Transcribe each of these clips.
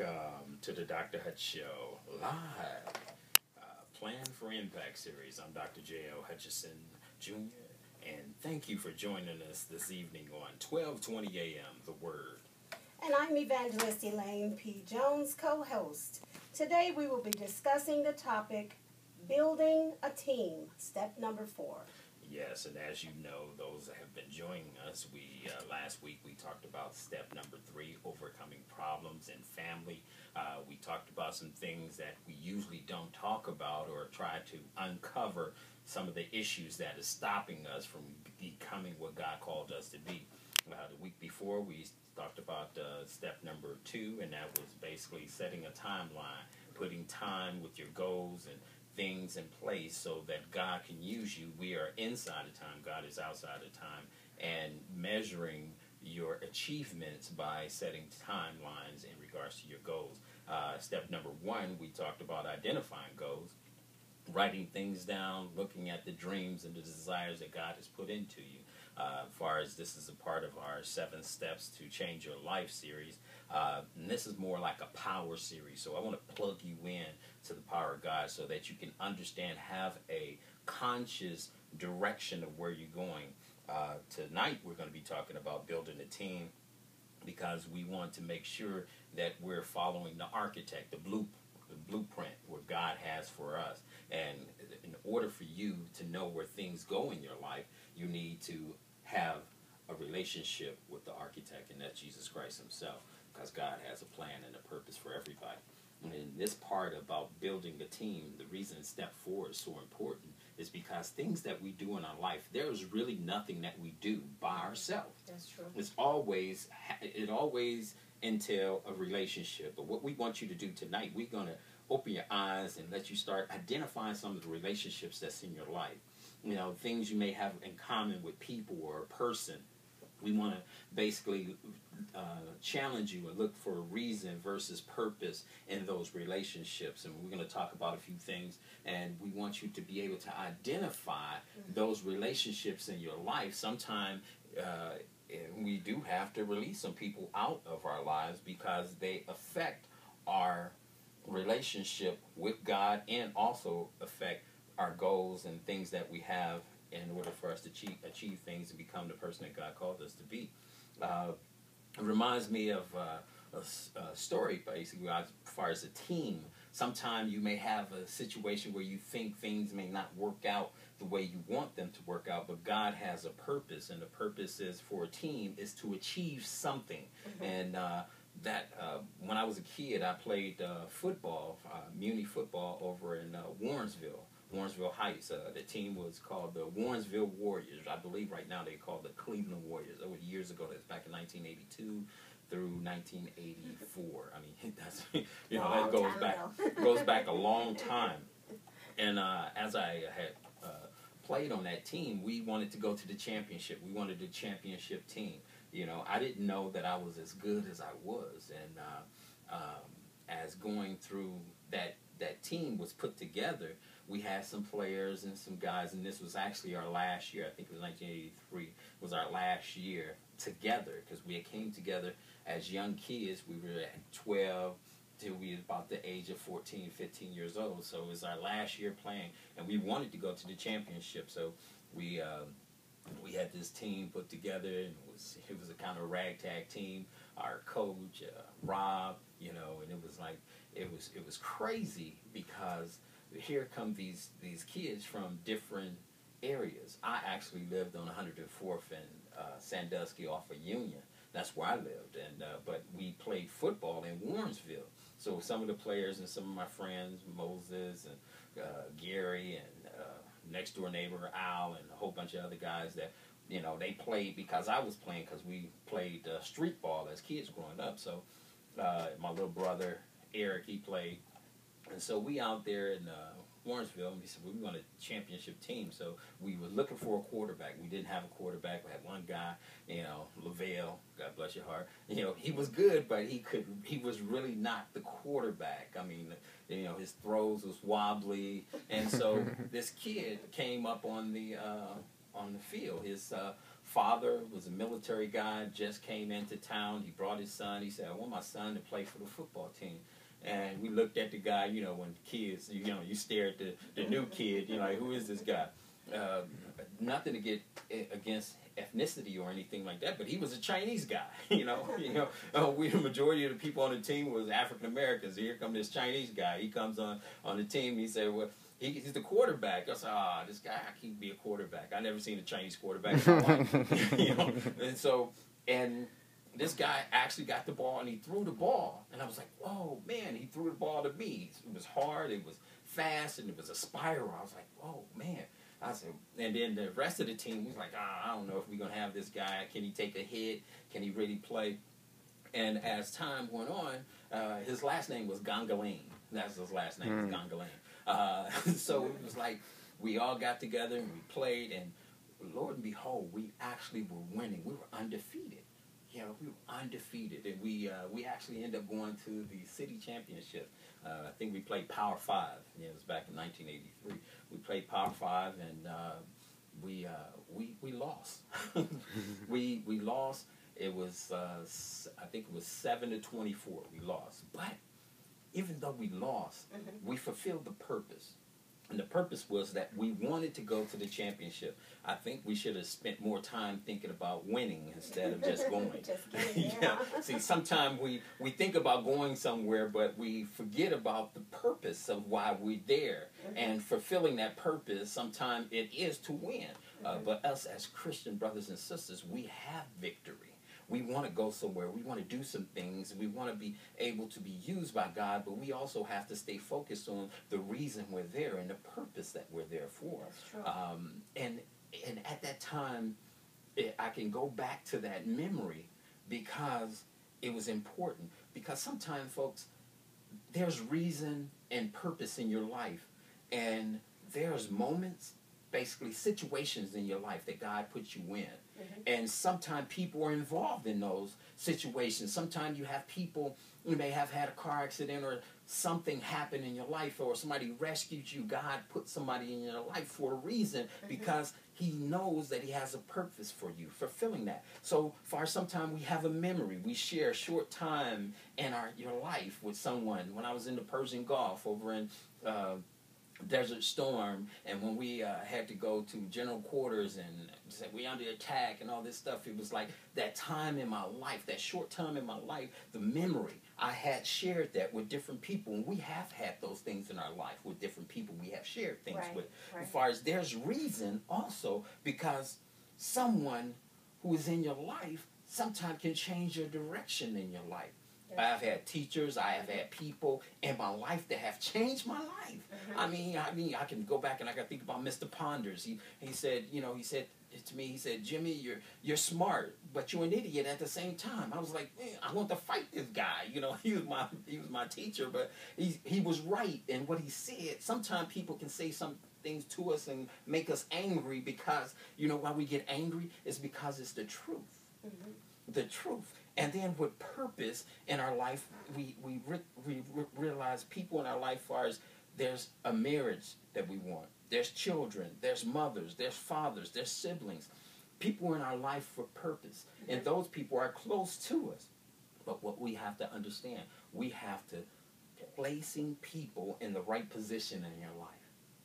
Welcome to the Dr. Hutch Show, live, Plan for Impact series. I'm Dr. J.O. Hutchinson, Jr., and thank you for joining us this evening on 12:20 a.m., The Word. And I'm Evangelist Elaine P. Jones, co-host. Today we will be discussing the topic, Building a Team, step number 4. Yes, and as you know, those that have been joining us, last week we talked about step number 3, overcoming problems in family. We talked about some things that we usually don't talk about or try to uncover some of the issues that is stopping us from becoming what God called us to be. The week before we talked about step number 2, and that was basically setting a timeline, putting time with your goals and things in place so that God can use you. We are inside of time, God is outside of time, and measuring your achievements by setting timelines in regards to your goals. Step number 1, we talked about identifying goals, writing things down, looking at the dreams and the desires that God has put into you. As far as this is a part of our 7 Steps to Change Your Life series, and this is more like a power series, so I want to plug you in to the power of God so that you can understand, have a conscious direction of where you're going. Tonight we're going to be talking about building a team, because we want to make sure that we're following the architect, the blueprint what God has for us. And in order for you to know where things go in your life, you need to have a relationship with the architect, and that's Jesus Christ himself, because God has a plan and a purpose for everybody. And in this part about building a team, the reason step 4 is so important is because things that we do in our life, there is really nothing that we do by ourselves. That's true. It always entail a relationship. But what we want you to do tonight, we're going to open your eyes and let you start identifying some of the relationships that's in your life. You know, things you may have in common with people or a person. We want to basically challenge you and look for a reason versus purpose in those relationships. And we're going to talk about a few things, and we want you to be able to identify those relationships in your life. Sometimes we do have to release some people out of our lives because they affect our relationship with God and also affect our goals and things that we have in order for us to achieve things and become the person that God called us to be. It reminds me of a story, basically, as far as a team. Sometimes you may have a situation where you think things may not work out the way you want them to work out, but God has a purpose, and the purpose is for a team is to achieve something. And when I was a kid, I played football, Muni football, over in Warrensville Heights. The team was called the Warrensville Warriors. I believe right now they call the Cleveland Warriors. That was years ago. That's back in 1982 through 1984. I mean, that's, you know, that goes back a long time. And as I had played on that team, we wanted to go to the championship. We wanted a championship team. You know, I didn't know that I was as good as I was. And as going through that team was put together, we had some players and some guys, and this was actually our last year. I think it was 1983 was our last year together, because we came together as young kids. We were at 12 till we were about the age of 14, 15 years old. So it was our last year playing, and we wanted to go to the championship. So we had this team put together, and it was a kind of ragtag team. Our coach, Rob, you know, and it was like it was crazy, because here come these kids from different areas. I actually lived on 104th and Sandusky off of Union. That's where I lived, and but we played football in Warrensville. So some of the players and some of my friends, Moses and Gary and next door neighbor Al and a whole bunch of other guys that, you know, they played because I was playing, because we played street ball as kids growing up. So my little brother Eric, he played. And so we out there in Warrensville, and we said we want a championship team. So we were looking for a quarterback. We didn't have a quarterback. We had one guy, you know, Lavelle, God bless your heart. You know, he was good, but he was really not the quarterback. I mean, you know, his throws was wobbly. And so this kid came up on the field. His father was a military guy, just came into town. He brought his son. He said, I want my son to play for the football team. And we looked at the guy, you know, when kids, you know, you stare at the new kid, you know, like, who is this guy? Nothing to get against ethnicity or anything like that, but he was a Chinese guy, you know. The majority of the people on the team was African Americans. Here come this Chinese guy. He comes on the team. He said, well, he's the quarterback. I said, this guy, I can't be a quarterback. I never seen a Chinese quarterback in my life, you know. And this guy actually got the ball and he threw the ball, and I was like, whoa, man, he threw the ball to me. It was hard, it was fast, and it was a spiral. I was like, whoa, man. I said, and then the rest of the team was like, I don't know if we're going to have this guy. Can he take a hit? Can he really play? And as time went on, his last name was Gangaline. That's his last name, was Gangaline. So it was like we all got together and we played, and Lord and behold, we actually were winning. We were undefeated. You know, we were undefeated, and we actually ended up going to the city championship. I think we played Power 5. Yeah, it was back in 1983. We played Power 5, and we lost. we lost. It was I think it was 7-24. We lost, but even though we lost, we fulfilled the purpose. And the purpose was that we wanted to go to the championship. I think we should have spent more time thinking about winning instead of just going. Just kidding, yeah. See, sometimes we think about going somewhere, but we forget about the purpose of why we're there. And fulfilling that purpose, sometimes it is to win. But us as Christian brothers and sisters, we have victory. We want to go somewhere. We want to do some things. We want to be able to be used by God, but we also have to stay focused on the reason we're there and the purpose that we're there for. That's true. And at that time, I can go back to that memory because it was important. Because sometimes, folks, there's reason and purpose in your life, and there's moments, basically situations in your life that God puts you in. And sometimes people are involved in those situations. Sometimes you have people, you may have had a car accident or something happened in your life, or somebody rescued you. God put somebody in your life for a reason because he knows that he has a purpose for you, fulfilling that. So far, sometimes we have a memory. We share a short time in your life with someone. When I was in the Persian Gulf over in Desert Storm, and when we had to go to general quarters and said we under attack and all this stuff, it was like that time in my life, that short time in my life, the memory. I had shared that with different people, and we have had those things in our life with different people we have shared things with. As far as there's reason also, because someone who is in your life sometimes can change your direction in your life. I've had teachers, I have had people in my life that have changed my life. I mean, I can go back and I can think about Mr. Ponders. He said, he said to me, he said, Jimmy, you're smart, but you're an idiot at the same time. I was like, man, I want to fight this guy. He was my teacher, but he was right in what he said. Sometimes people can say some things to us and make us angry because, why we get angry is because it's the truth. The truth. And then with purpose in our life, we realize people in our life, as far as there's a marriage that we want. There's children, there's mothers, there's fathers, there's siblings. People in our life for purpose. And those people are close to us. But what we have to understand, we have to placing people in the right position in your life.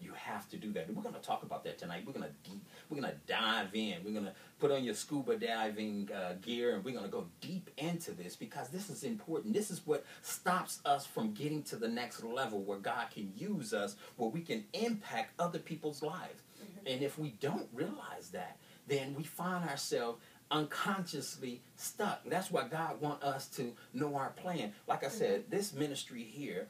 You have to do that. And we're going to talk about that tonight. We're going to dive in. We're going to put on your scuba diving gear, and we're going to go deep into this because this is important. This is what stops us from getting to the next level where God can use us, where we can impact other people's lives. And if we don't realize that, then we find ourselves unconsciously stuck. That's why God wants us to know our plan. Like I said, this ministry here,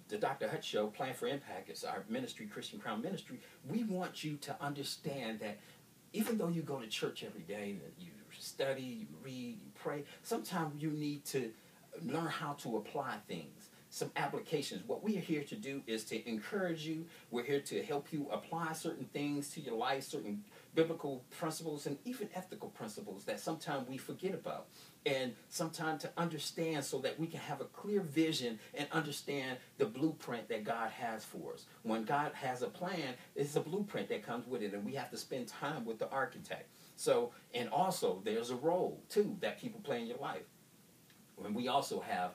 the Dr. Hutch Show, Plan for Impact, is our ministry, Christian Crown Ministry. We want you to understand that even though you go to church every day, that you study, you read, you pray, sometimes you need to learn how to apply things, some applications. What we are here to do is to encourage you. We're here to help you apply certain things to your life, certain biblical principles and even ethical principles that sometimes we forget about. And sometimes to understand so that we can have a clear vision and understand the blueprint that God has for us. When God has a plan, it's a blueprint that comes with it, and we have to spend time with the architect. So, and also there's a role too that people play in your life. And we also have